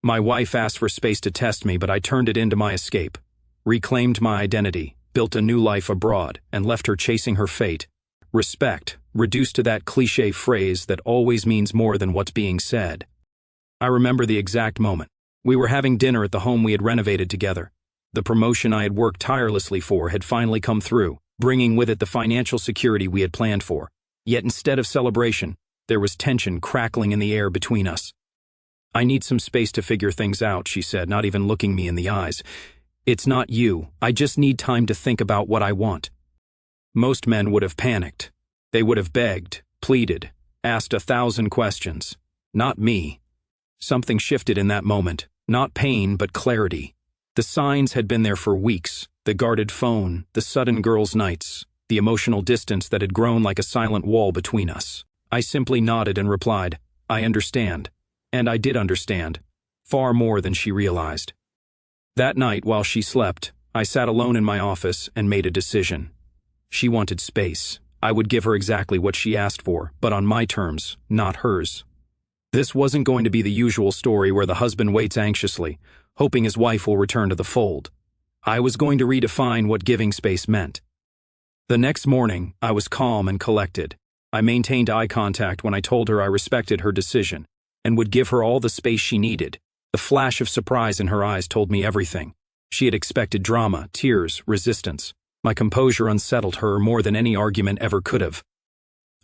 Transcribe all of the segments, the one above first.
My wife asked for space to test me, but I turned it into my escape, reclaimed my identity, built a new life abroad, and left her chasing her fate. Respect, reduced to that cliché phrase that always means more than what's being said. I remember the exact moment. We were having dinner at the home we had renovated together. The promotion I had worked tirelessly for had finally come through, bringing with it the financial security we had planned for. Yet instead of celebration, there was tension crackling in the air between us. "I need some space to figure things out," she said, not even looking me in the eyes. "It's not you. I just need time to think about what I want." Most men would have panicked. They would have begged, pleaded, asked 1,000 questions. Not me. Something shifted in that moment. Not pain, but clarity. The signs had been there for weeks. The guarded phone, the sudden girls' nights, the emotional distance that had grown like a silent wall between us. I simply nodded and replied, "I understand." And I did understand. Far more than she realized. That night, while she slept, I sat alone in my office and made a decision. She wanted space. I would give her exactly what she asked for, but on my terms, not hers. This wasn't going to be the usual story where the husband waits anxiously, hoping his wife will return to the fold. I was going to redefine what giving space meant. The next morning, I was calm and collected. I maintained eye contact when I told her I respected her decision and would give her all the space she needed. The flash of surprise in her eyes told me everything. She had expected drama, tears, resistance. My composure unsettled her more than any argument ever could have.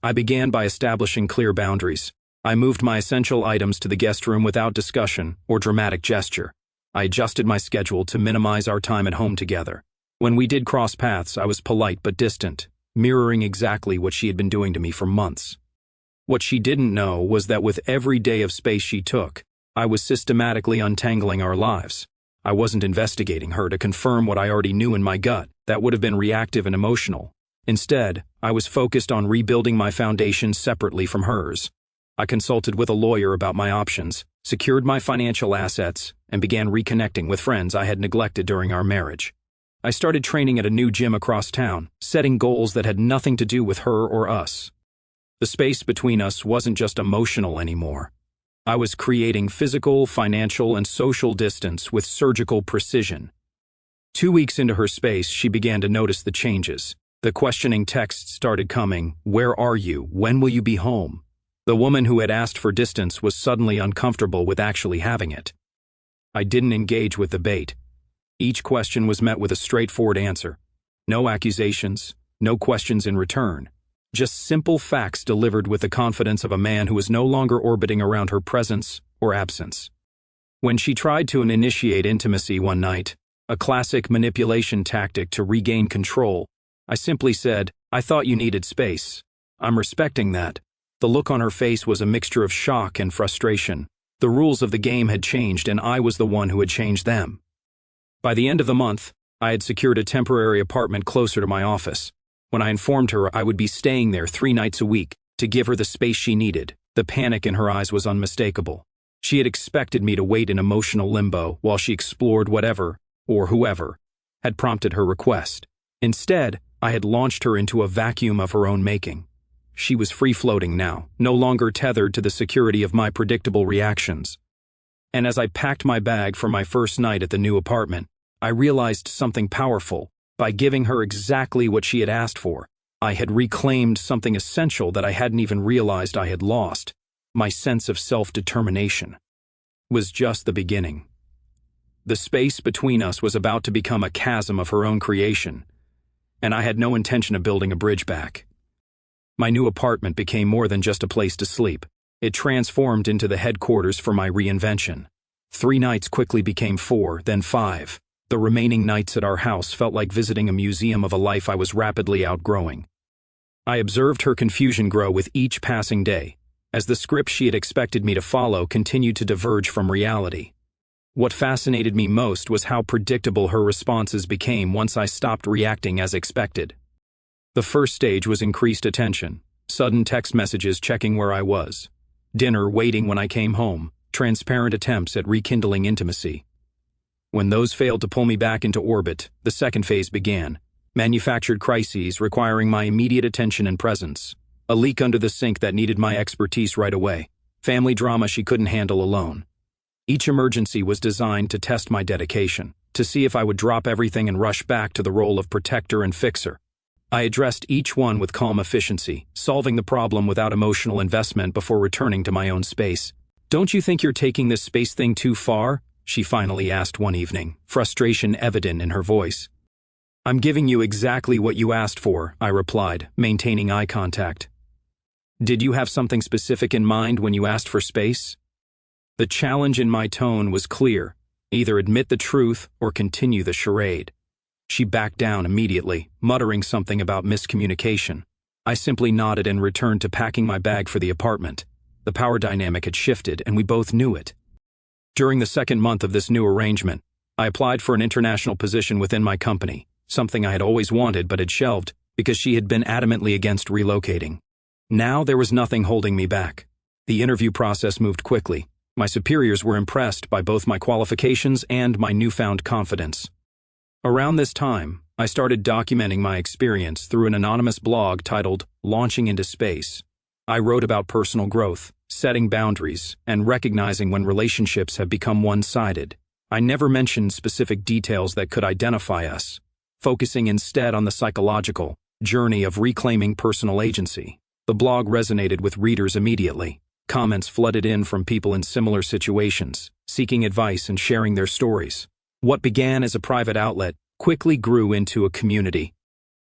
I began by establishing clear boundaries. I moved my essential items to the guest room without discussion or dramatic gesture. I adjusted my schedule to minimize our time at home together. When we did cross paths, I was polite but distant, mirroring exactly what she had been doing to me for months. What she didn't know was that with every day of space she took, I was systematically untangling our lives. I wasn't investigating her to confirm what I already knew in my gut. That would have been reactive and emotional. Instead, I was focused on rebuilding my foundation separately from hers. I consulted with a lawyer about my options, secured my financial assets, and began reconnecting with friends I had neglected during our marriage. I started training at a new gym across town, setting goals that had nothing to do with her or us. The space between us wasn't just emotional anymore. I was creating physical, financial, and social distance with surgical precision. 2 weeks into her space, she began to notice the changes. The questioning texts started coming. "Where are you? When will you be home?" The woman who had asked for distance was suddenly uncomfortable with actually having it. I didn't engage with the bait. Each question was met with a straightforward answer. No accusations, no questions in return. Just simple facts delivered with the confidence of a man who was no longer orbiting around her presence or absence. When she tried to initiate intimacy one night, a classic manipulation tactic to regain control, I simply said, "I thought you needed space. I'm respecting that." The look on her face was a mixture of shock and frustration. The rules of the game had changed, and I was the one who had changed them. By the end of the month, I had secured a temporary apartment closer to my office. When I informed her I would be staying there 3 nights a week to give her the space she needed, the panic in her eyes was unmistakable. She had expected me to wait in emotional limbo while she explored whatever, or whoever, had prompted her request. Instead, I had launched her into a vacuum of her own making. She was free-floating now, no longer tethered to the security of my predictable reactions. And as I packed my bag for my first night at the new apartment, I realized something powerful. By giving her exactly what she had asked for, I had reclaimed something essential that I hadn't even realized I had lost. My sense of self-determination was just the beginning. The space between us was about to become a chasm of her own creation, and I had no intention of building a bridge back. My new apartment became more than just a place to sleep. It transformed into the headquarters for my reinvention. 3 nights quickly became 4, then 5. The remaining nights at our house felt like visiting a museum of a life I was rapidly outgrowing. I observed her confusion grow with each passing day, as the script she had expected me to follow continued to diverge from reality. What fascinated me most was how predictable her responses became once I stopped reacting as expected. The first stage was increased attention, sudden text messages checking where I was, dinner waiting when I came home, transparent attempts at rekindling intimacy. When those failed to pull me back into orbit, the second phase began. Manufactured crises requiring my immediate attention and presence. A leak under the sink that needed my expertise right away. Family drama she couldn't handle alone. Each emergency was designed to test my dedication, to see if I would drop everything and rush back to the role of protector and fixer. I addressed each one with calm efficiency, solving the problem without emotional investment before returning to my own space. "Don't you think you're taking this space thing too far?" she finally asked one evening, frustration evident in her voice. "I'm giving you exactly what you asked for," I replied, maintaining eye contact. "Did you have something specific in mind when you asked for space?" The challenge in my tone was clear: either admit the truth or continue the charade. She backed down immediately, muttering something about miscommunication. I simply nodded and returned to packing my bag for the apartment. The power dynamic had shifted, and we both knew it. During the second month of this new arrangement, I applied for an international position within my company, something I had always wanted but had shelved because she had been adamantly against relocating. Now there was nothing holding me back. The interview process moved quickly. My superiors were impressed by both my qualifications and my newfound confidence. Around this time, I started documenting my experience through an anonymous blog titled Launching into Space. I wrote about personal growth, setting boundaries, and recognizing when relationships have become one-sided. I never mentioned specific details that could identify us, focusing instead on the psychological journey of reclaiming personal agency. The blog resonated with readers immediately. Comments flooded in from people in similar situations, seeking advice and sharing their stories. What began as a private outlet quickly grew into a community.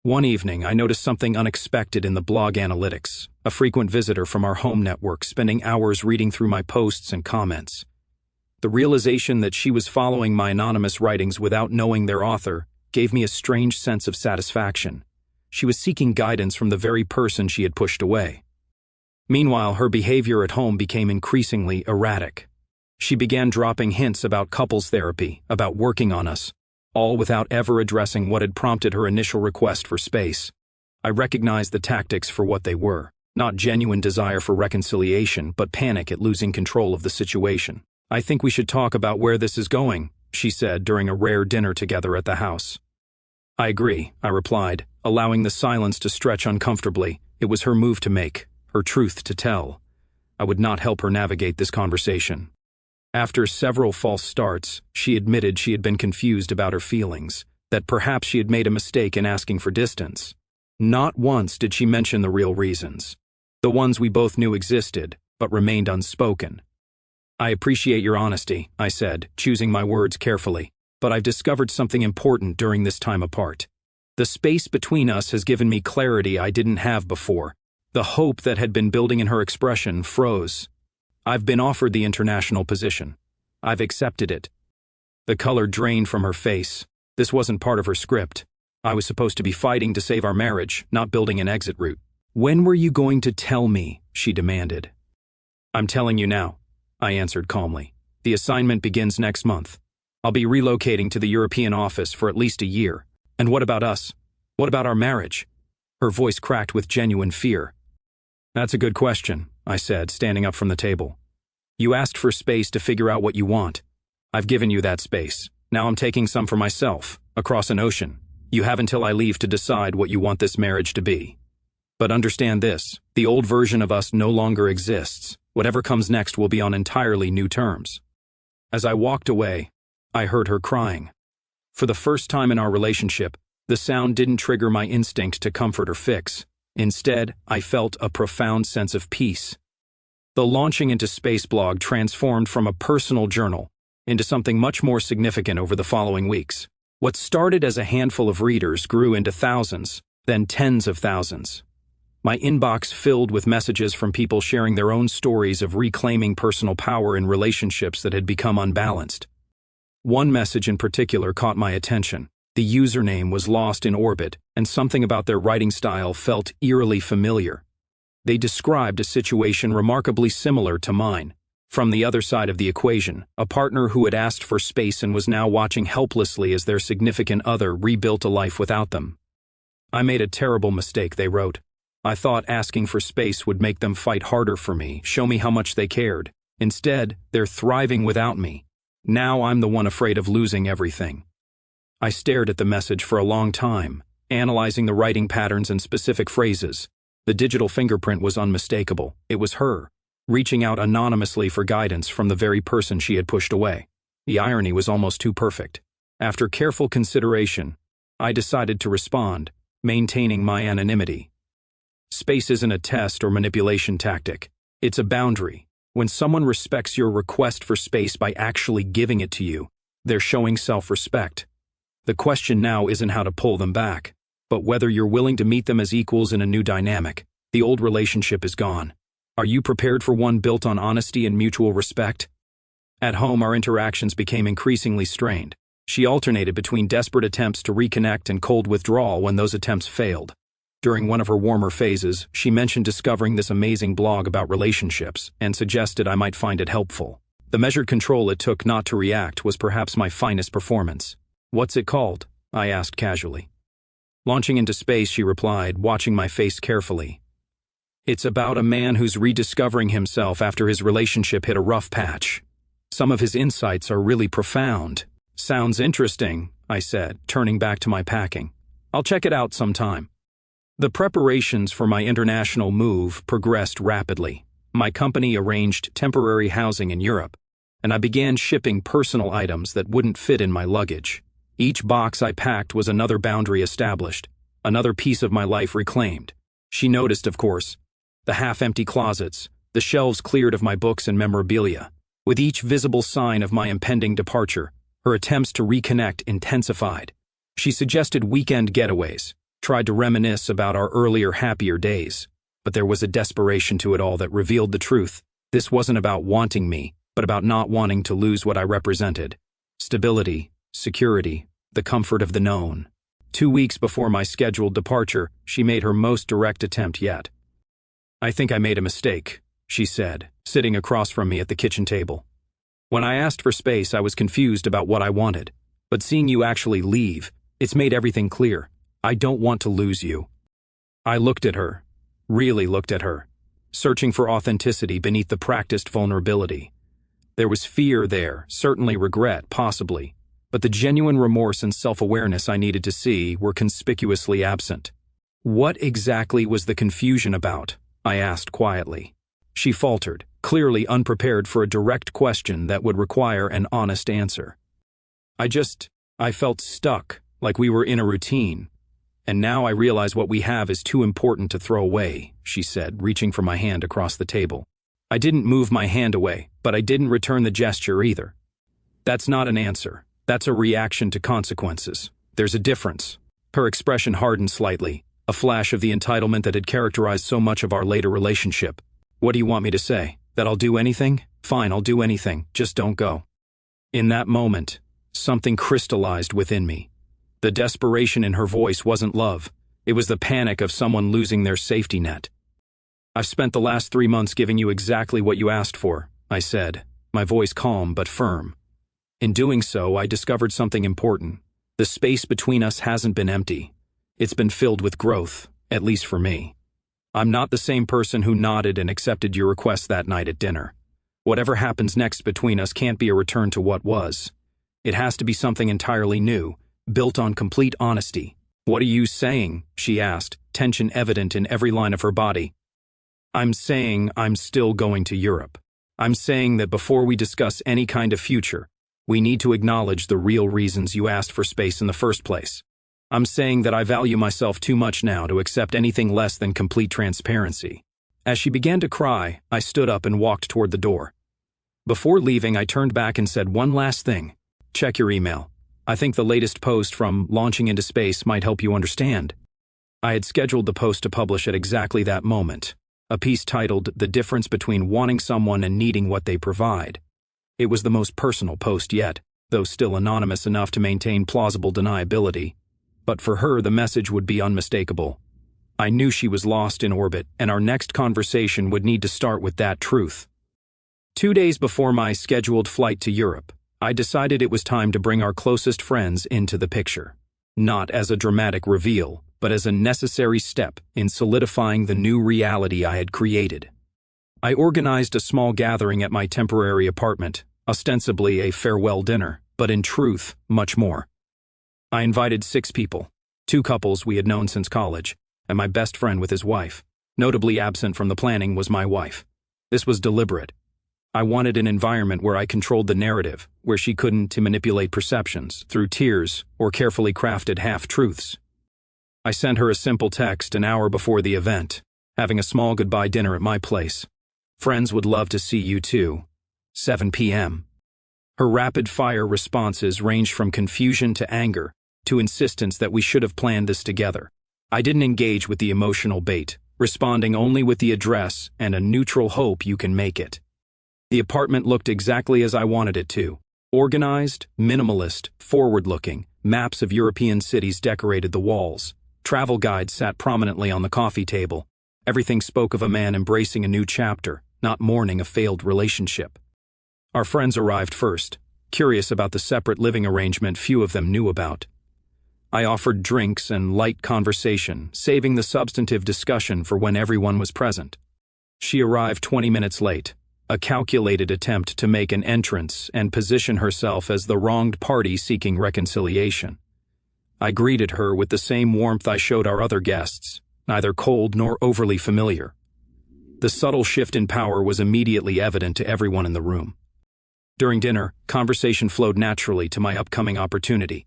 One evening, I noticed something unexpected in the blog analytics: a frequent visitor from our home network spending hours reading through my posts and comments. The realization that she was following my anonymous writings without knowing their author gave me a strange sense of satisfaction. She was seeking guidance from the very person she had pushed away. Meanwhile, her behavior at home became increasingly erratic. She began dropping hints about couples therapy, about working on us, all without ever addressing what had prompted her initial request for space. I recognized the tactics for what they were: not genuine desire for reconciliation, but panic at losing control of the situation. "I think we should talk about where this is going," she said during a rare dinner together at the house. "I agree," I replied, allowing the silence to stretch uncomfortably. It was her move to make, her truth to tell. I would not help her navigate this conversation. After several false starts, she admitted she had been confused about her feelings, that perhaps she had made a mistake in asking for distance. Not once did she mention the real reasons, the ones we both knew existed, but remained unspoken. "I appreciate your honesty," I said, choosing my words carefully, "but I've discovered something important during this time apart. The space between us has given me clarity I didn't have before." The hope that had been building in her expression froze. "I've been offered the international position. I've accepted it." The color drained from her face. This wasn't part of her script. I was supposed to be fighting to save our marriage, not building an exit route. "When were you going to tell me?" she demanded. "I'm telling you now," I answered calmly. "The assignment begins next month. I'll be relocating to the European office for at least a year. And what about us? What about our marriage?" Her voice cracked with genuine fear. "That's a good question," I said, standing up from the table. "You asked for space to figure out what you want. I've given you that space. Now I'm taking some for myself, across an ocean. You have until I leave to decide what you want this marriage to be. But understand this: the old version of us no longer exists. Whatever comes next will be on entirely new terms." As I walked away, I heard her crying. For the first time in our relationship, the sound didn't trigger my instinct to comfort or fix. Instead, I felt a profound sense of peace. The Launching into Space blog transformed from a personal journal into something much more significant over the following weeks. What started as a handful of readers grew into thousands, then tens of thousands. My inbox filled with messages from people sharing their own stories of reclaiming personal power in relationships that had become unbalanced. One message in particular caught my attention. The username was lost in orbit, and something about their writing style felt eerily familiar. They described a situation remarkably similar to mine. From the other side of the equation, a partner who had asked for space and was now watching helplessly as their significant other rebuilt a life without them. "I made a terrible mistake," they wrote. "I thought asking for space would make them fight harder for me, show me how much they cared. Instead, they're thriving without me. Now I'm the one afraid of losing everything." I stared at the message for a long time, analyzing the writing patterns and specific phrases. The digital fingerprint was unmistakable. It was her, reaching out anonymously for guidance from the very person she had pushed away. The irony was almost too perfect. After careful consideration, I decided to respond, maintaining my anonymity. Space isn't a test or manipulation tactic. It's a boundary. When someone respects your request for space by actually giving it to you, they're showing self-respect. The question now isn't how to pull them back, but whether you're willing to meet them as equals in a new dynamic. The old relationship is gone. Are you prepared for one built on honesty and mutual respect? At home, our interactions became increasingly strained. She alternated between desperate attempts to reconnect and cold withdrawal when those attempts failed. During one of her warmer phases, she mentioned discovering this amazing blog about relationships and suggested I might find it helpful. The measured control it took not to react was perhaps my finest performance. "What's it called?" I asked casually. Launching into space, she replied, watching my face carefully. "It's about a man who's rediscovering himself after his relationship hit a rough patch. Some of his insights are really profound." "Sounds interesting," I said, turning back to my packing. "I'll check it out sometime." The preparations for my international move progressed rapidly. My company arranged temporary housing in Europe, and I began shipping personal items that wouldn't fit in my luggage. Each box I packed was another boundary established, another piece of my life reclaimed. She noticed, of course, the half-empty closets, the shelves cleared of my books and memorabilia. With each visible sign of my impending departure, her attempts to reconnect intensified. She suggested weekend getaways, tried to reminisce about our earlier happier days, but there was a desperation to it all that revealed the truth. This wasn't about wanting me, but about not wanting to lose what I represented. Stability, security, the comfort of the known. 2 weeks before my scheduled departure, she made her most direct attempt yet. "I think I made a mistake," she said, sitting across from me at the kitchen table. "When I asked for space, I was confused about what I wanted, but seeing you actually leave, it's made everything clear. I don't want to lose you." I looked at her, really looked at her, searching for authenticity beneath the practiced vulnerability. There was fear there, certainly regret, possibly, but the genuine remorse and self-awareness I needed to see were conspicuously absent. "What exactly was the confusion about?" I asked quietly. She faltered, clearly unprepared for a direct question that would require an honest answer. I felt stuck, like we were in a routine. "And now I realize what we have is too important to throw away," she said, reaching for my hand across the table. I didn't move my hand away, but I didn't return the gesture either. "That's not an answer. That's a reaction to consequences. There's a difference." Her expression hardened slightly, a flash of the entitlement that had characterized so much of our later relationship. "What do you want me to say? That I'll do anything? Fine, I'll do anything. Just don't go." In that moment, something crystallized within me. The desperation in her voice wasn't love. It was the panic of someone losing their safety net. "I've spent the last 3 months giving you exactly what you asked for," I said, my voice calm but firm. "In doing so, I discovered something important. The space between us hasn't been empty. It's been filled with growth, at least for me. I'm not the same person who nodded and accepted your request that night at dinner. Whatever happens next between us can't be a return to what was. It has to be something entirely new, built on complete honesty." "What are you saying?" she asked, tension evident in every line of her body. "I'm saying I'm still going to Europe. I'm saying that before we discuss any kind of future, we need to acknowledge the real reasons you asked for space in the first place. I'm saying that I value myself too much now to accept anything less than complete transparency." As she began to cry, I stood up and walked toward the door. Before leaving, I turned back and said one last thing. "Check your email. I think the latest post from Launching into Space might help you understand." I had scheduled the post to publish at exactly that moment, a piece titled "The Difference Between Wanting Someone and Needing What They Provide." It was the most personal post yet, though still anonymous enough to maintain plausible deniability. But for her, the message would be unmistakable. I knew she was lost in orbit, and our next conversation would need to start with that truth. 2 days before my scheduled flight to Europe, I decided it was time to bring our closest friends into the picture. Not as a dramatic reveal, but as a necessary step in solidifying the new reality I had created. I organized a small gathering at my temporary apartment, ostensibly a farewell dinner, but in truth, much more. I invited 6 people, 2 couples we had known since college, and my best friend with his wife. Notably absent from the planning was my wife. This was deliberate. I wanted an environment where I controlled the narrative, where she couldn't manipulate perceptions through tears or carefully crafted half-truths. I sent her a simple text an hour before the event, having a small goodbye dinner at my place. Friends would love to see you too. 7 p.m. Her rapid-fire responses ranged from confusion to anger, to insistence that we should have planned this together. I didn't engage with the emotional bait, responding only with the address and a neutral hope you can make it. The apartment looked exactly as I wanted it to. Organized, minimalist, forward-looking, maps of European cities decorated the walls. Travel guides sat prominently on the coffee table. Everything spoke of a man embracing a new chapter, not mourning a failed relationship. Our friends arrived first, curious about the separate living arrangement few of them knew about. I offered drinks and light conversation, saving the substantive discussion for when everyone was present. She arrived 20 minutes late, a calculated attempt to make an entrance and position herself as the wronged party seeking reconciliation. I greeted her with the same warmth I showed our other guests, neither cold nor overly familiar. The subtle shift in power was immediately evident to everyone in the room. During dinner, conversation flowed naturally to my upcoming opportunity.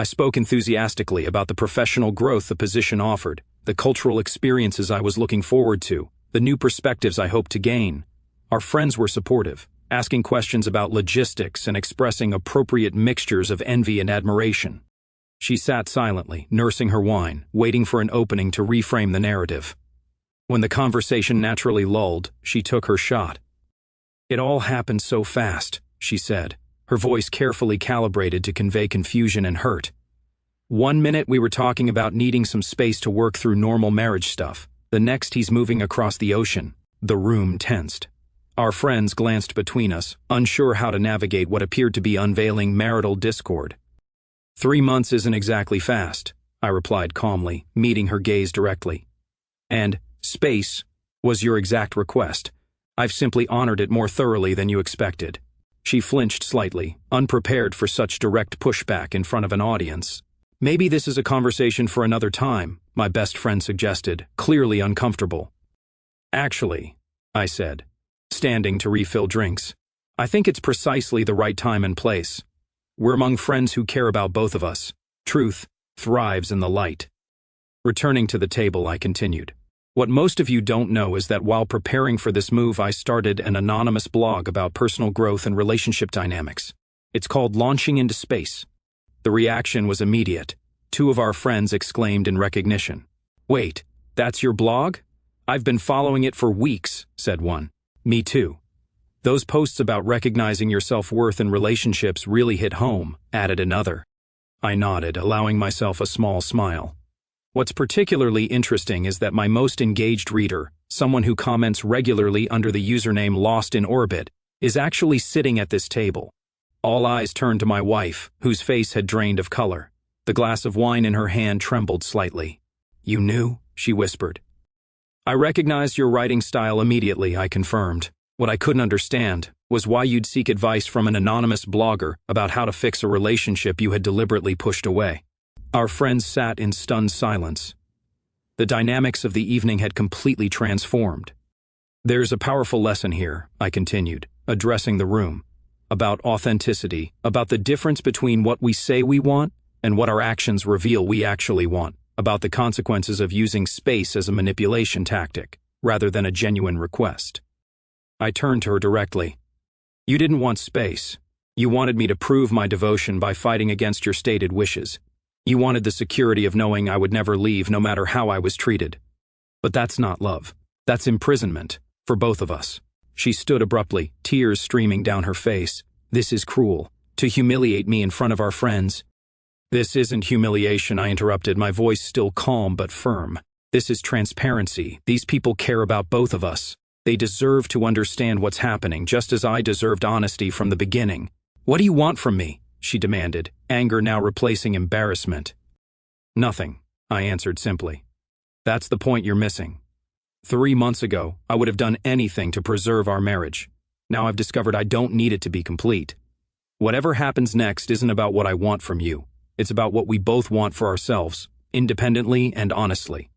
I spoke enthusiastically about the professional growth the position offered, the cultural experiences I was looking forward to, the new perspectives I hoped to gain. Our friends were supportive, asking questions about logistics and expressing appropriate mixtures of envy and admiration. She sat silently, nursing her wine, waiting for an opening to reframe the narrative. When the conversation naturally lulled, she took her shot. "It all happened so fast," she said, her voice carefully calibrated to convey confusion and hurt. "One minute we were talking about needing some space to work through normal marriage stuff. The next he's moving across the ocean." The room tensed. Our friends glanced between us, unsure how to navigate what appeared to be unveiling marital discord. 3 months isn't exactly fast, I replied calmly, meeting her gaze directly. "And space was your exact request. I've simply honored it more thoroughly than you expected." She flinched slightly, unprepared for such direct pushback in front of an audience. "Maybe this is a conversation for another time," my best friend suggested, clearly uncomfortable. "Actually," I said, standing to refill drinks, "I think it's precisely the right time and place. We're among friends who care about both of us. Truth thrives in the light." Returning to the table, I continued. "What most of you don't know is that while preparing for this move, I started an anonymous blog about personal growth and relationship dynamics. It's called Launching into Space." The reaction was immediate. 2 of our friends exclaimed in recognition. "Wait, that's your blog? I've been following it for weeks," said one. "Me too. Those posts about recognizing your self-worth in relationships really hit home," added another. I nodded, allowing myself a small smile. What's particularly interesting is that my most engaged reader, someone who comments regularly under the username Lost in Orbit, is actually sitting at this table. All eyes turned to my wife, whose face had drained of color. The glass of wine in her hand trembled slightly. "You knew?" she whispered. "I recognized your writing style immediately," I confirmed. "What I couldn't understand was why you'd seek advice from an anonymous blogger about how to fix a relationship you had deliberately pushed away." Our friends sat in stunned silence. The dynamics of the evening had completely transformed. "There's a powerful lesson here," I continued, addressing the room, "about authenticity, about the difference between what we say we want and what our actions reveal we actually want, about the consequences of using space as a manipulation tactic, rather than a genuine request." I turned to her directly. "You didn't want space. You wanted me to prove my devotion by fighting against your stated wishes. You wanted the security of knowing I would never leave no matter how I was treated. But that's not love. That's imprisonment, for both of us." She stood abruptly, tears streaming down her face. "This is cruel. To humiliate me in front of our friends." "This isn't humiliation," I interrupted, my voice still calm but firm. "This is transparency. These people care about both of us. They deserve to understand what's happening, just as I deserved honesty from the beginning." "What do you want from me?" she demanded, anger now replacing embarrassment. "Nothing," I answered simply. "That's the point you're missing. 3 months ago, I would have done anything to preserve our marriage. Now I've discovered I don't need it to be complete. Whatever happens next isn't about what I want from you. It's about what we both want for ourselves, independently and honestly."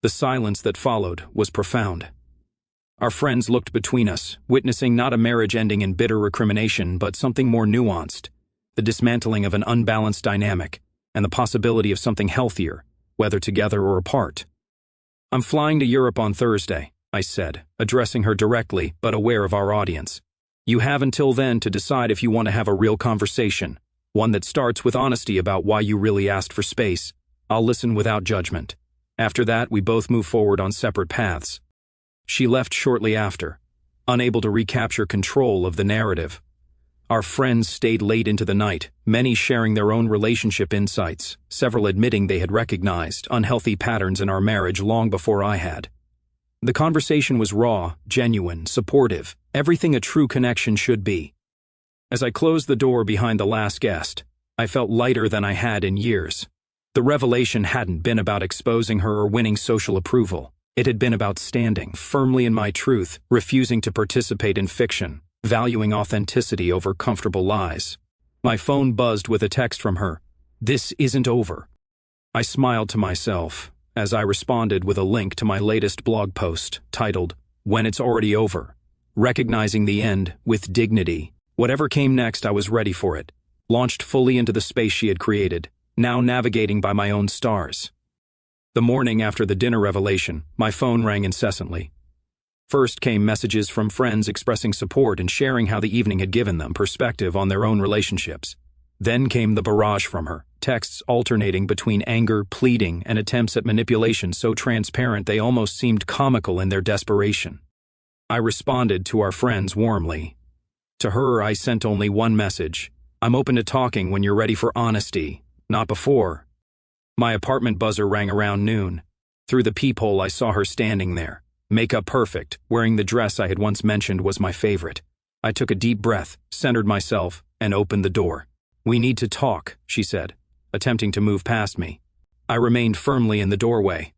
The silence that followed was profound. Our friends looked between us, witnessing not a marriage ending in bitter recrimination, but something more nuanced, the dismantling of an unbalanced dynamic, and the possibility of something healthier, whether together or apart. "I'm flying to Europe on Thursday," I said, addressing her directly, but aware of our audience. "You have until then to decide if you want to have a real conversation, one that starts with honesty about why you really asked for space. I'll listen without judgment. After that, we both move forward on separate paths." She left shortly after, unable to recapture control of the narrative. Our friends stayed late into the night, many sharing their own relationship insights, several admitting they had recognized unhealthy patterns in our marriage long before I had. The conversation was raw, genuine, supportive, everything a true connection should be. As I closed the door behind the last guest, I felt lighter than I had in years. The revelation hadn't been about exposing her or winning social approval. It had been about standing firmly in my truth, refusing to participate in fiction, valuing authenticity over comfortable lies. My phone buzzed with a text from her. "This isn't over." I smiled to myself as I responded with a link to my latest blog post titled, "When It's Already Over." Recognizing the end with dignity. Whatever came next, I was ready for it. Launched fully into the space she had created, now navigating by my own stars. The morning after the dinner revelation, my phone rang incessantly. First came messages from friends expressing support and sharing how the evening had given them perspective on their own relationships. Then came the barrage from her, texts alternating between anger, pleading, and attempts at manipulation so transparent they almost seemed comical in their desperation. I responded to our friends warmly. To her, I sent only one message: "I'm open to talking when you're ready for honesty, not before." My apartment buzzer rang around noon. Through the peephole, I saw her standing there, makeup perfect, wearing the dress I had once mentioned was my favorite. I took a deep breath, centered myself, and opened the door. "We need to talk," she said, attempting to move past me. I remained firmly in the doorway.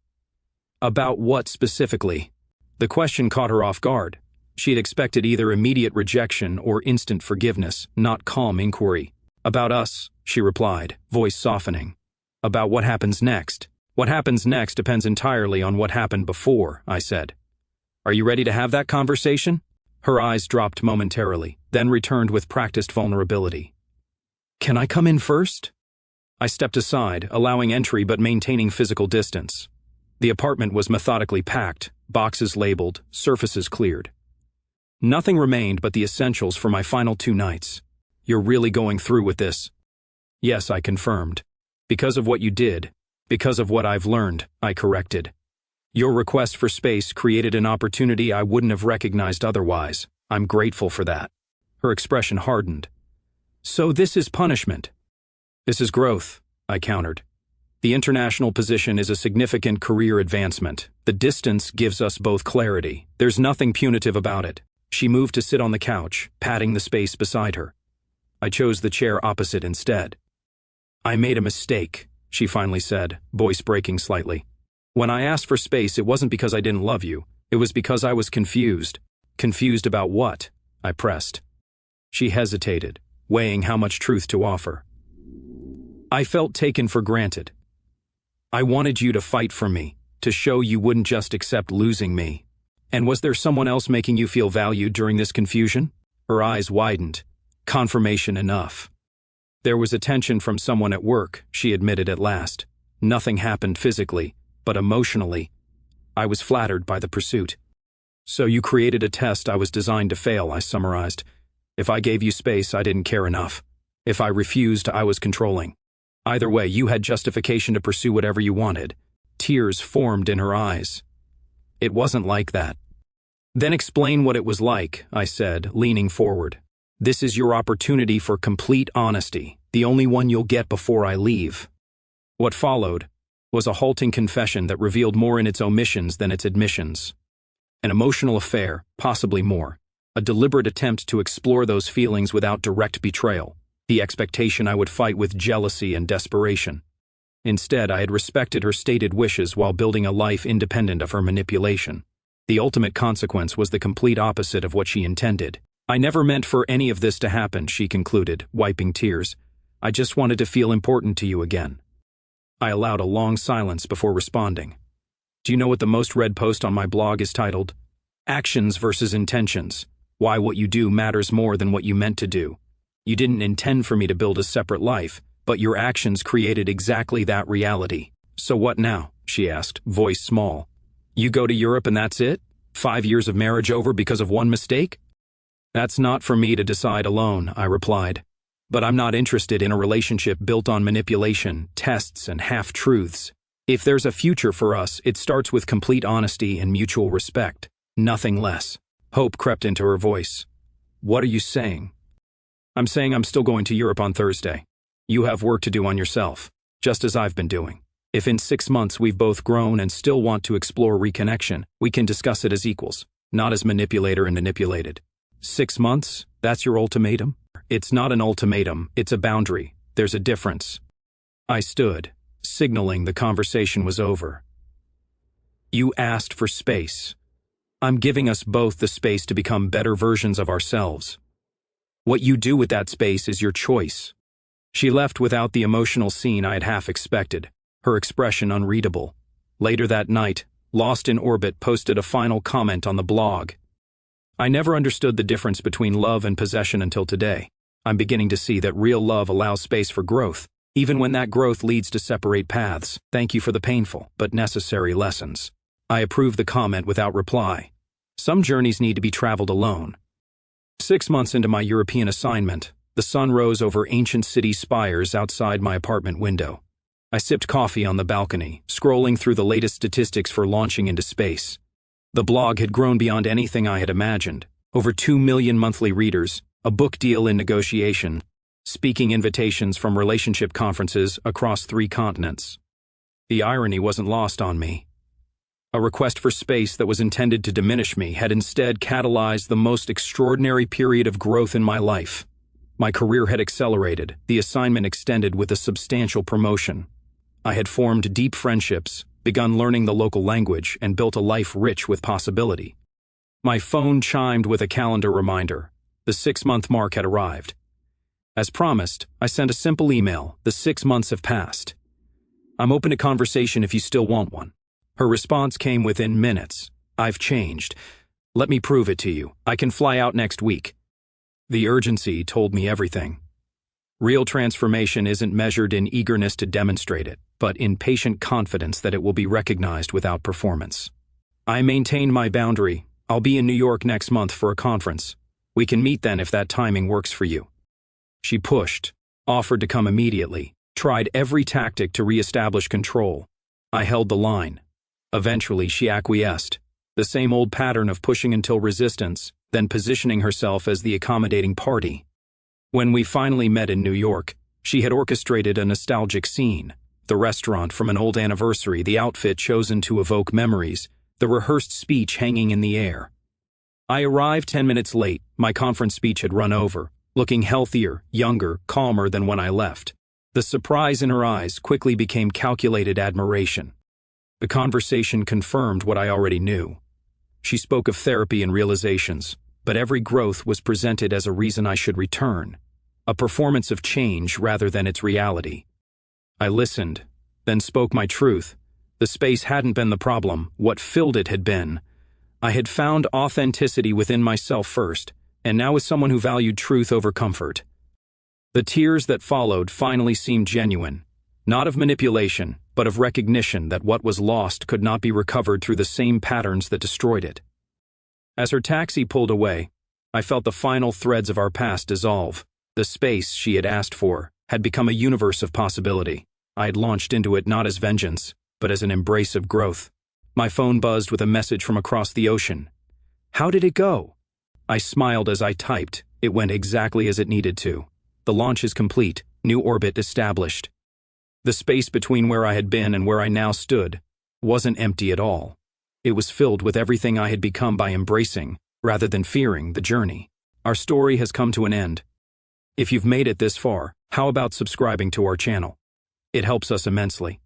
"About what specifically?" The question caught her off guard. She had expected either immediate rejection or instant forgiveness, not calm inquiry. "About us," she replied, voice softening. "About what happens next." "What happens next depends entirely on what happened before," I said. "Are you ready to have that conversation?" Her eyes dropped momentarily, then returned with practiced vulnerability. "Can I come in first?" I stepped aside, allowing entry but maintaining physical distance. The apartment was methodically packed, boxes labeled, surfaces cleared. Nothing remained but the essentials for my final 2 nights. "You're really going through with this?" "Yes," I confirmed. "Because of what you did, because of what I've learned," I corrected. "Your request for space created an opportunity I wouldn't have recognized otherwise. I'm grateful for that." Her expression hardened. "So this is punishment?" "This is growth," I countered. "The international position is a significant career advancement. The distance gives us both clarity. There's nothing punitive about it." She moved to sit on the couch, patting the space beside her. I chose the chair opposite instead. "I made a mistake," she finally said, voice breaking slightly. "When I asked for space, it wasn't because I didn't love you. It was because I was confused." "Confused about what?" I pressed. She hesitated, weighing how much truth to offer. "I felt taken for granted. I wanted you to fight for me, to show you wouldn't just accept losing me. And was there someone else making you feel valued during this confusion?" Her eyes widened. "Confirmation enough." "There was attention from someone at work," she admitted at last. "Nothing happened physically, but emotionally. I was flattered by the pursuit." "So you created a test I was designed to fail," I summarized. "If I gave you space, I didn't care enough. If I refused, I was controlling. Either way, you had justification to pursue whatever you wanted." Tears formed in her eyes. "It wasn't like that." "Then explain what it was like," I said, leaning forward. "This is your opportunity for complete honesty, the only one you'll get before I leave." What followed was a halting confession that revealed more in its omissions than its admissions. An emotional affair, possibly more. A deliberate attempt to explore those feelings without direct betrayal. The expectation I would fight with jealousy and desperation. Instead, I had respected her stated wishes while building a life independent of her manipulation. The ultimate consequence was the complete opposite of what she intended. "I never meant for any of this to happen," she concluded, wiping tears. "I just wanted to feel important to you again." I allowed a long silence before responding. "Do you know what the most read post on my blog is titled? Actions versus intentions. Why what you do matters more than what you meant to do. You didn't intend for me to build a separate life, but your actions created exactly that reality. So what now? She asked, voice small. You go to Europe and that's it? 5 years of marriage over because of one mistake? That's not for me to decide alone, I replied. But I'm not interested in a relationship built on manipulation, tests, and half-truths. If there's a future for us, it starts with complete honesty and mutual respect. Nothing less. Hope crept into her voice. What are you saying? I'm saying I'm still going to Europe on Thursday. You have work to do on yourself, just as I've been doing. If in 6 months we've both grown and still want to explore reconnection, we can discuss it as equals, not as manipulator and manipulated. 6 months? That's your ultimatum? It's not an ultimatum, it's a boundary. There's a difference. I stood, signaling the conversation was over. You asked for space. I'm giving us both the space to become better versions of ourselves. What you do with that space is your choice. She left without the emotional scene I had half expected, her expression unreadable. Later that night, Lost in Orbit posted a final comment on the blog. I never understood the difference between love and possession until today. I'm beginning to see that real love allows space for growth, even when that growth leads to separate paths. Thank you for the painful, but necessary lessons. I approve the comment without reply. Some journeys need to be traveled alone. 6 months into my European assignment, the sun rose over ancient city spires outside my apartment window. I sipped coffee on the balcony, scrolling through the latest statistics for launching into space. The blog had grown beyond anything I had imagined. Over 2 million monthly readers, a book deal in negotiation, speaking invitations from relationship conferences across 3 continents. The irony wasn't lost on me. A request for space that was intended to diminish me had instead catalyzed the most extraordinary period of growth in my life. My career had accelerated, the assignment extended with a substantial promotion. I had formed deep friendships, begun learning the local language, and built a life rich with possibility. My phone chimed with a calendar reminder. The 6-month mark had arrived. As promised, I sent a simple email. The 6 months have passed. I'm open to conversation if you still want one. Her response came within minutes. I've changed. Let me prove it to you. I can fly out next week. The urgency told me everything. Real transformation isn't measured in eagerness to demonstrate it, but in patient confidence that it will be recognized without performance. I maintained my boundary. I'll be in New York next month for a conference. We can meet then if that timing works for you. She pushed, offered to come immediately, tried every tactic to reestablish control. I held the line. Eventually, she acquiesced. The same old pattern of pushing until resistance, then positioning herself as the accommodating party. When we finally met in New York, she had orchestrated a nostalgic scene. The restaurant from an old anniversary, the outfit chosen to evoke memories, the rehearsed speech hanging in the air. I arrived 10 minutes late. My conference speech had run over, looking healthier, younger, calmer than when I left. The surprise in her eyes quickly became calculated admiration. The conversation confirmed what I already knew. She spoke of therapy and realizations, but every growth was presented as a reason I should return, a performance of change rather than its reality. I listened, then spoke my truth. The space hadn't been the problem, what filled it had been. I had found authenticity within myself first, and now as someone who valued truth over comfort. The tears that followed finally seemed genuine, not of manipulation, but of recognition that what was lost could not be recovered through the same patterns that destroyed it. As her taxi pulled away, I felt the final threads of our past dissolve. The space she had asked for had become a universe of possibility. I had launched into it not as vengeance, but as an embrace of growth. My phone buzzed with a message from across the ocean. How did it go? I smiled as I typed. It went exactly as it needed to. The launch is complete, new orbit established. The space between where I had been and where I now stood wasn't empty at all. It was filled with everything I had become by embracing, rather than fearing, the journey. Our story has come to an end. If you've made it this far, how about subscribing to our channel? It helps us immensely.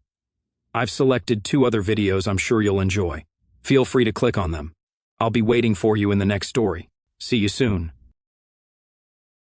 I've selected 2 other videos I'm sure you'll enjoy. Feel free to click on them. I'll be waiting for you in the next story. See you soon.